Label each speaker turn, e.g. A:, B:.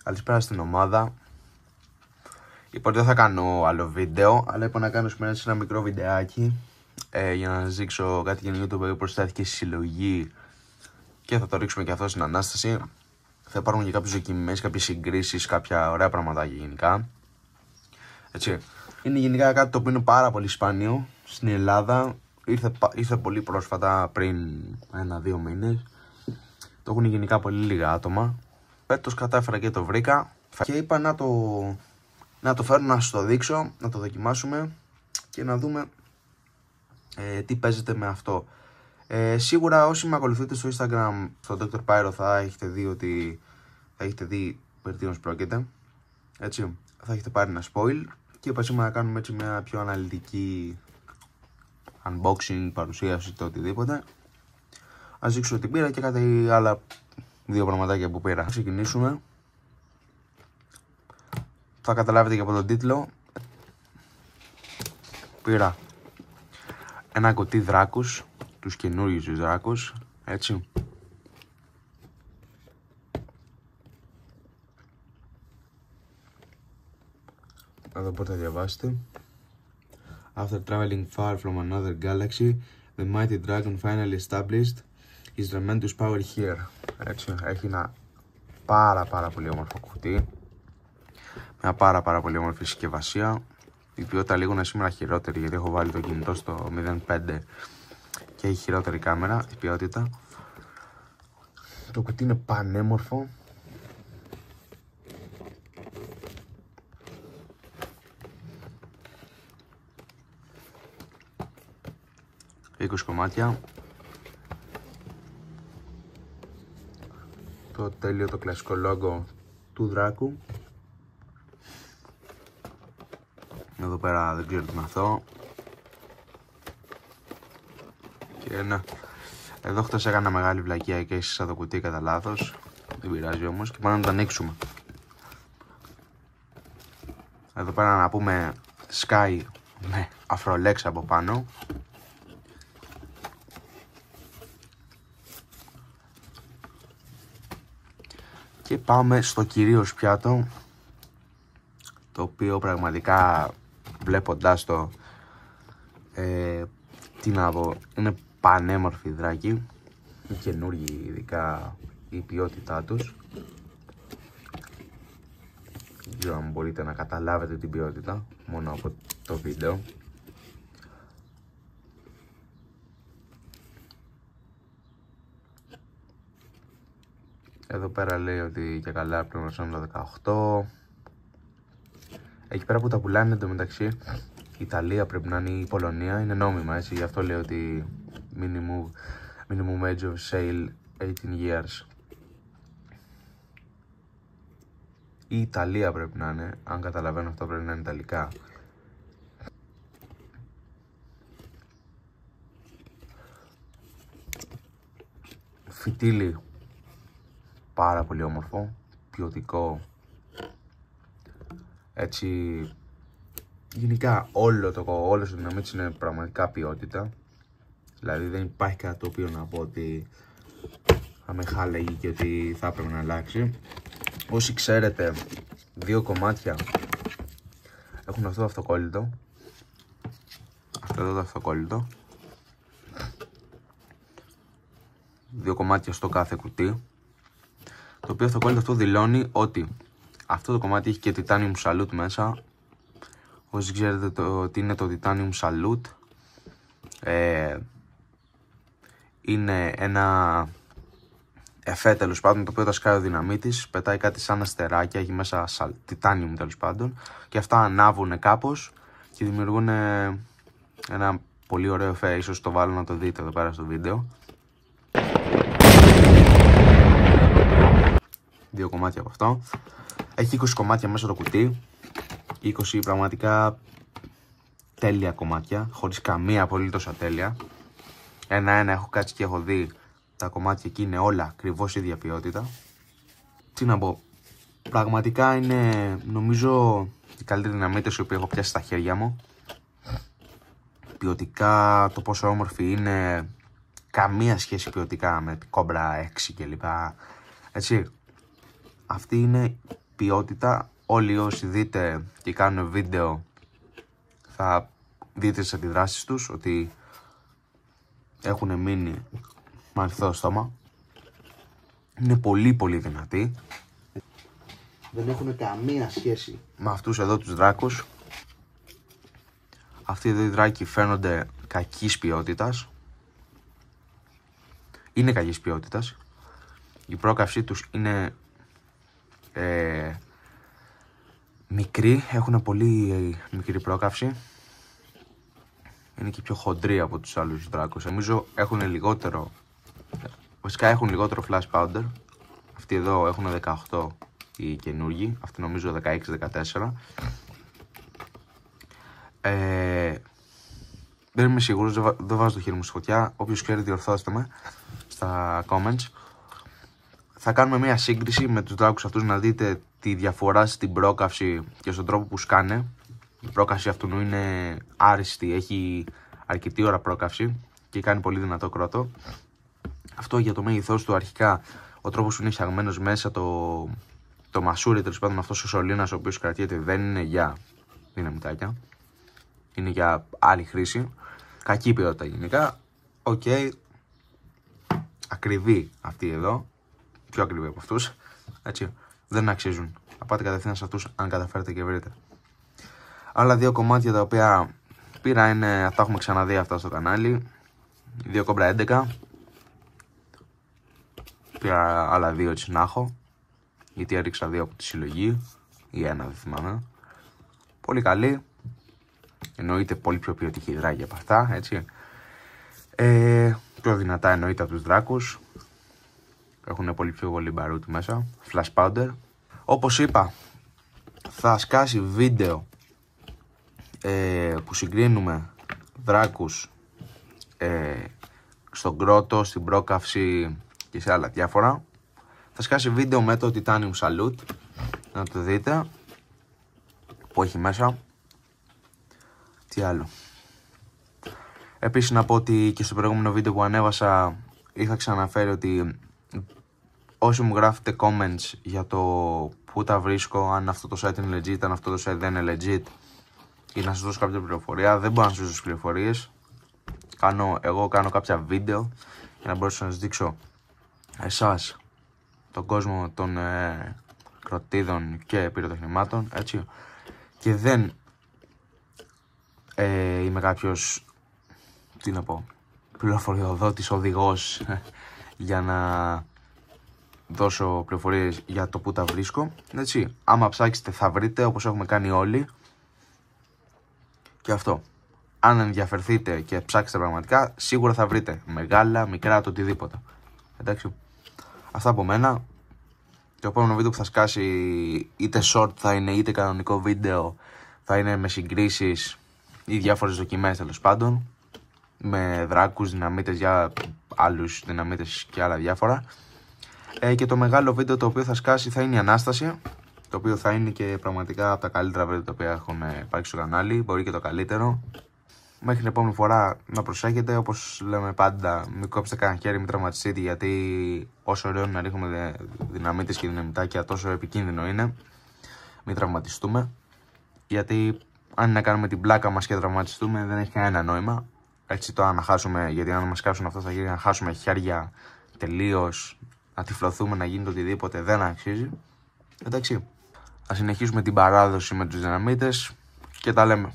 A: Καλησπέρα στην ομάδα. Λοιπόν, δεν θα κάνω άλλο βίντεο, αλλά είπα να κάνω σήμερα ένα μικρό βιντεάκι για να σας δείξω κάτι καινούργιο το οποίο προσθέθηκε στη συλλογή και θα το ρίξουμε και αυτό στην Ανάσταση. Θα υπάρχουν και κάποιες δοκιμές, κάποιες συγκρίσεις, κάποια ωραία πραγματάκια γενικά. Έτσι. Είναι γενικά κάτι το οποίο είναι πάρα πολύ σπάνιο στην Ελλάδα. Ήρθε πολύ πρόσφατα, πριν 1-2 μήνες. Το έχουν γενικά πολύ λίγα άτομα. Φέτος κατάφερα και το βρήκα και είπα να το φέρω να σας το δείξω, να το δοκιμάσουμε και να δούμε τι παίζεται με αυτό. Σίγουρα όσοι με ακολουθείτε στο Instagram, στο Dr. Pyro, θα έχετε δει περί τίνος πρόκειται. Έτσι, θα έχετε πάρει ένα spoil και είπα σήμερα να κάνουμε έτσι μια πιο αναλυτική unboxing, παρουσίαση, το οτιδήποτε. Ας δείξω την πήρα και κάτι άλλα δύο πραγματάκια που πήρα. Θα ξεκινήσουμε. Θα καταλάβετε και από τον τίτλο. Πήρα ένα κουτί δράκους, τους καινούριους δράκους, έτσι. Εδώ μπορείτε να διαβάσετε. After traveling far from another galaxy, the mighty dragon finally established his tremendous power here. Έτσι, έχει ένα πάρα πολύ όμορφο κουτί. Μια πάρα πολύ όμορφη συσκευασία. Η ποιότητα λίγο είναι σήμερα χειρότερη, γιατί έχω βάλει το κινητό στο 0.5 και έχει χειρότερη κάμερα, η ποιότητα. Το κουτί είναι πανέμορφο. ...20 κομμάτια. Το τέλειο, το κλασικό λόγο του δράκου. Εδώ πέρα δεν ξέρω τι είναι αυτό. Και ναι, εδώ χτες έκανα μεγάλη βλακεία και έσυσα το κουτί κατά λάθος. Δεν πειράζει όμως και πάμε να το ανοίξουμε. Εδώ πέρα να πούμε Sky με Afrolex από πάνω. Και πάμε στο κυρίως πιάτο, το οποίο πραγματικά βλέποντάς το, τι να πω, είναι πανέμορφη δράκη. Είναι καινούργιοι, ειδικά η ποιότητά τους. Δεν ξέρω αν μπορείτε να καταλάβετε την ποιότητα μόνο από το βίντεο. Εδώ πέρα λέει ότι και καλά πρέπει να 18. Εκεί πέρα που τα πουλάνε εντωμεταξύ, η Ιταλία πρέπει να είναι, η Πολωνία, είναι νόμιμα, έτσι, γι' αυτό λέω ότι minimum age of sale 18 years. Η Ιταλία πρέπει να είναι, αν καταλαβαίνω αυτό πρέπει να είναι Ιταλικά. Φυτίλι πάρα πολύ όμορφο, ποιοτικό. Έτσι, γενικά όλος ο δυναμίτης είναι πραγματικά ποιότητα. Δηλαδή δεν υπάρχει κάτι το οποίο να πω ότι θα με χάλαγε και ότι θα έπρεπε να αλλάξει. Όσοι ξέρετε, δύο κομμάτια έχουν αυτό το αυτοκόλλητο. Αυτό εδώ το αυτοκόλλητο. Δύο κομμάτια στο κάθε κουτί. Το οποίο αυτοκόλλητο αυτό δηλώνει ότι αυτό το κομμάτι έχει και Titanium Salute μέσα. Όσοι ξέρετε τι είναι το Titanium Salute, είναι ένα εφέ τέλος πάντων, το οποίο τα σκάει ο δυναμίτης, πετάει κάτι σαν αστεράκια, έχει μέσα Titanium τέλος πάντων, και αυτά ανάβουν κάπως και δημιουργούν ένα πολύ ωραίο εφέ. Ίσως το βάλω να το δείτε εδώ πέρα στο βίντεο. Δύο κομμάτια από αυτό. Έχει 20 κομμάτια μέσα το κουτί. 20 πραγματικά τέλεια κομμάτια, χωρίς καμία απολύτως ατέλεια. Ένα-ένα έχω κάτσει και έχω δει. Τα κομμάτια εκεί είναι όλα ακριβώς ίδια ποιότητα. Τι να πω, πραγματικά είναι, νομίζω, η καλύτερη δυναμίτες η οποία έχω πιάσει στα χέρια μου. Ποιοτικά, το πόσο όμορφη είναι, καμία σχέση ποιοτικά με Cobra 6 κλπ. Έτσι, αυτή είναι ποιότητα. Όλοι όσοι δείτε και κάνουν βίντεο θα δείτε τις αντιδράσεις τους ότι έχουν μείνει με ανοιχτό στόμα. Είναι πολύ πολύ δυνατοί. Δεν έχουν καμία σχέση με αυτούς εδώ τους δράκους. Αυτοί εδώ οι δράκοι φαίνονται κακής ποιότητας. Είναι κακής ποιότητας. Η πρόκαυσή τους είναι μικρή, έχουν πολύ μικρή πρόκαυση. Είναι και πιο χοντροί από τους άλλους δράκους. Νομίζω έχουν λιγότερο, βασικά έχουν λιγότερο flash powder. Αυτοί εδώ έχουν 18 οι καινούργοι, αυτοί νομίζω 16-14. Δεν είμαι σίγουρος, δεν βάζω το χέρι μου στη φωτιά. Όποιος ξέρει διορθώστε με στα comments. Θα κάνουμε μια σύγκριση με τους δράκους αυτούς να δείτε τη διαφορά στην πρόκαυση και στον τρόπο που σκάνε. Η πρόκαυση αυτού είναι άριστη, έχει αρκετή ώρα πρόκαυση και κάνει πολύ δυνατό κρότο. Αυτό για το μέγεθός του αρχικά, ο τρόπος που είναι φτιαγμένος μέσα, το μασούρι, τέλος πάντων αυτός ο σωλήνας ο οποίος κρατιέται δεν είναι για δυναμητάκια. Είναι για άλλη χρήση. Κακή ποιότητα γενικά. Οκ. Ακριβή αυτή εδώ. Πιο ακριβή από αυτούς. Έτσι. Δεν αξίζουν. Θα πάτε κατευθείαν σε αυτούς αν καταφέρετε και βρείτε. Άλλα δύο κομμάτια τα οποία πήρα είναι, τα έχουμε ξαναδεί αυτά στο κανάλι. 2 κόμπρα 11. Πήρα άλλα δύο έτσι να έχω. Γιατί έριξα 2 από τη συλλογή. Ή 1 δεν θυμάμαι. Πολύ καλή. Εννοείται πολύ πιο ποιοτική δράκη από αυτά, έτσι. Πιο δυνατά εννοείται από τους δράκους. Έχουν πολύ πιο πολύ μπαρούτι μέσα. Flash powder. Όπως είπα, θα σκάσει βίντεο που συγκρίνουμε δράκους στον κρότο, στην πρόκαυση και σε άλλα διάφορα. Θα σκάσει βίντεο με το Titanium Salute, να το δείτε, που έχει μέσα. Τι άλλο. Επίσης να πω ότι και στο προηγούμενο βίντεο που ανέβασα είχα ξαναφέρει ότι όσοι μου γράφετε comments για το που τα βρίσκω, αν αυτό το site είναι legit, αν αυτό το site δεν είναι legit, ή να σας δώσω κάποια πληροφορία, δεν μπορώ να σας δώσω πληροφορίες. Εγώ κάνω κάποια βίντεο για να μπορέσω να σας δείξω εσάς, τον κόσμο των κροτίδων και πυροτεχνημάτων, έτσι. Και δεν είμαι κάποιος, τι να πω, πληροφοριοδότης, οδηγός για να δώσω πληροφορίες για το που τα βρίσκω, έτσι. Άμα ψάξετε θα βρείτε, όπως έχουμε κάνει όλοι. Και αυτό. Αν ενδιαφερθείτε και ψάξετε πραγματικά, σίγουρα θα βρείτε. Μεγάλα, μικρά, το οτιδήποτε. Εντάξει. Αυτά από μένα. Το επόμενο βίντεο που θα σκάσει, είτε short θα είναι, είτε κανονικό βίντεο, θα είναι με συγκρίσεις ή διάφορες δοκιμές τέλος πάντων. Με δράκους, δυναμίτες, για άλλους δυναμίτες και άλλα διάφορα. Και το μεγάλο βίντεο το οποίο θα σκάσει θα είναι η Ανάσταση. Το οποίο θα είναι και πραγματικά από τα καλύτερα βίντεο τα οποία έχουν υπάρξει στο κανάλι. Μπορεί και το καλύτερο. Μέχρι την επόμενη φορά να προσέχετε. Όπως λέμε πάντα, μην κόψετε κανένα χέρι, μην τραυματιστείτε. Γιατί όσο ωραίο είναι να ρίχνουμε δυναμίτες και δυναμητάκια, τόσο επικίνδυνο είναι. Μην τραυματιστούμε. Γιατί αν είναι να κάνουμε την πλάκα μας και τραυματιστούμε, δεν έχει κανένα νόημα. Έτσι το να χάσουμε, γιατί αν μας κάψουν αυτά τα χέρια, να χάσουμε χέρια τελείως, να τυφλωθούμε, να γίνει το οτιδήποτε, δεν αξίζει. Εντάξει. Ας συνεχίσουμε την παράδοση με τους δυναμίτες και τα λέμε.